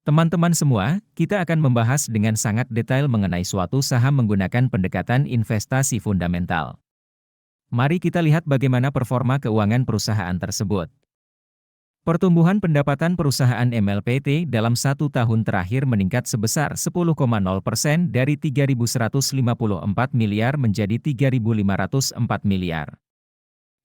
Teman-teman semua, kita akan membahas dengan sangat detail mengenai suatu saham menggunakan pendekatan investasi fundamental. Mari kita lihat bagaimana performa keuangan perusahaan tersebut. Pertumbuhan pendapatan perusahaan MLPT dalam 1 tahun terakhir meningkat sebesar 10,0% dari 3.154 miliar menjadi 3.504 miliar.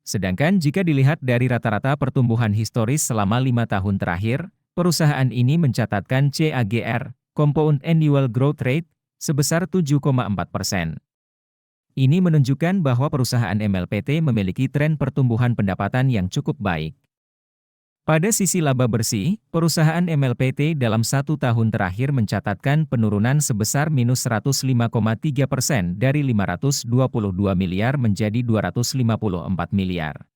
Sedangkan jika dilihat dari rata-rata pertumbuhan historis selama 5 tahun terakhir, perusahaan ini mencatatkan CAGR, Compound Annual Growth Rate, sebesar 7,4%. Ini menunjukkan bahwa perusahaan MLPT memiliki tren pertumbuhan pendapatan yang cukup baik. Pada sisi laba bersih, perusahaan MLPT dalam 1 tahun terakhir mencatatkan penurunan sebesar minus 105,3% dari 522 miliar menjadi 254 miliar.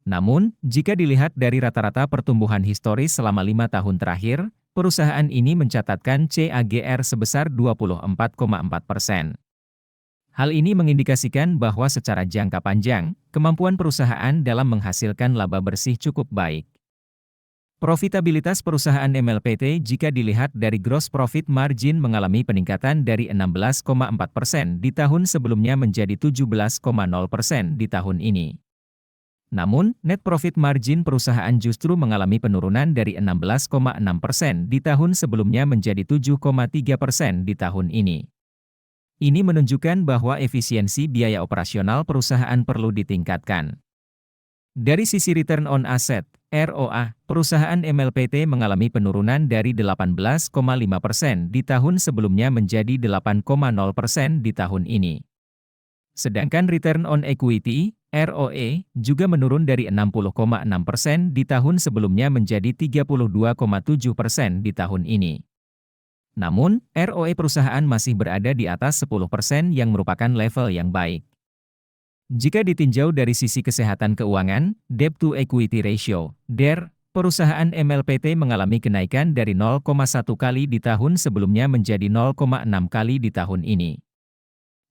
Namun, jika dilihat dari rata-rata pertumbuhan historis selama 5 tahun terakhir, perusahaan ini mencatatkan CAGR sebesar 24,4%. Hal ini mengindikasikan bahwa secara jangka panjang, kemampuan perusahaan dalam menghasilkan laba bersih cukup baik. Profitabilitas perusahaan MLPT jika dilihat dari gross profit margin mengalami peningkatan dari 16,4% di tahun sebelumnya menjadi 17,0% di tahun ini. Namun, net profit margin perusahaan justru mengalami penurunan dari 16,6% di tahun sebelumnya menjadi 7,3% di tahun ini. Ini menunjukkan bahwa efisiensi biaya operasional perusahaan perlu ditingkatkan. Dari sisi return on asset, ROA, perusahaan MLPT mengalami penurunan dari 18,5% di tahun sebelumnya menjadi 8,0% di tahun ini. Sedangkan return on equity, ROE, juga menurun dari 60,6% di tahun sebelumnya menjadi 32,7% di tahun ini. Namun, ROE perusahaan masih berada di atas 10% yang merupakan level yang baik. Jika ditinjau dari sisi kesehatan keuangan, Debt to Equity Ratio, DER, perusahaan MLPT mengalami kenaikan dari 0,1 kali di tahun sebelumnya menjadi 0,6 kali di tahun ini.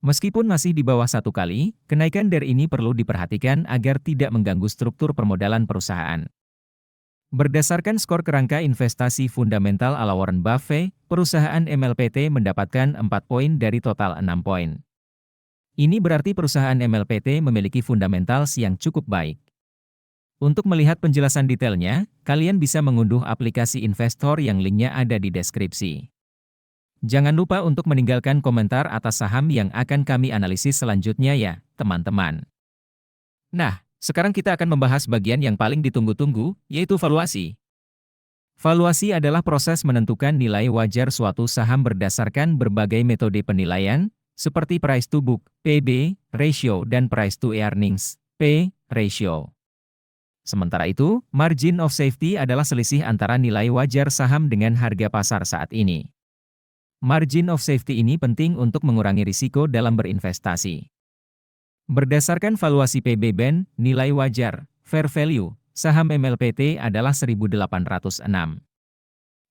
Meskipun masih di bawah 1 kali, kenaikan DER ini perlu diperhatikan agar tidak mengganggu struktur permodalan perusahaan. Berdasarkan skor kerangka investasi fundamental ala Warren Buffett, perusahaan MLPT mendapatkan 4 poin dari total 6 poin. Ini berarti perusahaan MLPT memiliki fundamentals yang cukup baik. Untuk melihat penjelasan detailnya, kalian bisa mengunduh aplikasi investor yang linknya ada di deskripsi. Jangan lupa untuk meninggalkan komentar atas saham yang akan kami analisis selanjutnya ya, teman-teman. Nah, sekarang kita akan membahas bagian yang paling ditunggu-tunggu, yaitu valuasi. Valuasi adalah proses menentukan nilai wajar suatu saham berdasarkan berbagai metode penilaian, seperti price to book, PB, ratio dan price to earnings, P, ratio. Sementara itu, margin of safety adalah selisih antara nilai wajar saham dengan harga pasar saat ini. Margin of safety ini penting untuk mengurangi risiko dalam berinvestasi. Berdasarkan valuasi PB Band, nilai wajar, fair value, saham MLPT adalah 1.806.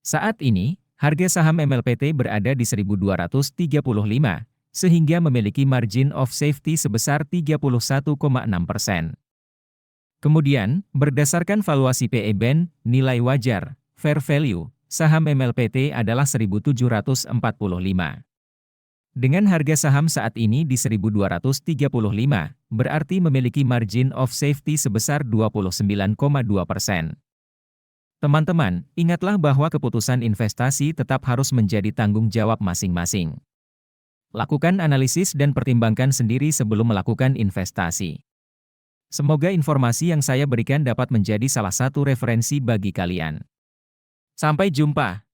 Saat ini, harga saham MLPT berada di 1.235. Sehingga memiliki margin of safety sebesar 31,6%. Kemudian, berdasarkan valuasi PE Band, nilai wajar, fair value, saham MLPT adalah 1.745. Dengan harga saham saat ini di 1.235, berarti memiliki margin of safety sebesar 29,2%. Teman-teman, ingatlah bahwa keputusan investasi tetap harus menjadi tanggung jawab masing-masing. Lakukan analisis dan pertimbangkan sendiri sebelum melakukan investasi. Semoga informasi yang saya berikan dapat menjadi salah satu referensi bagi kalian. Sampai jumpa.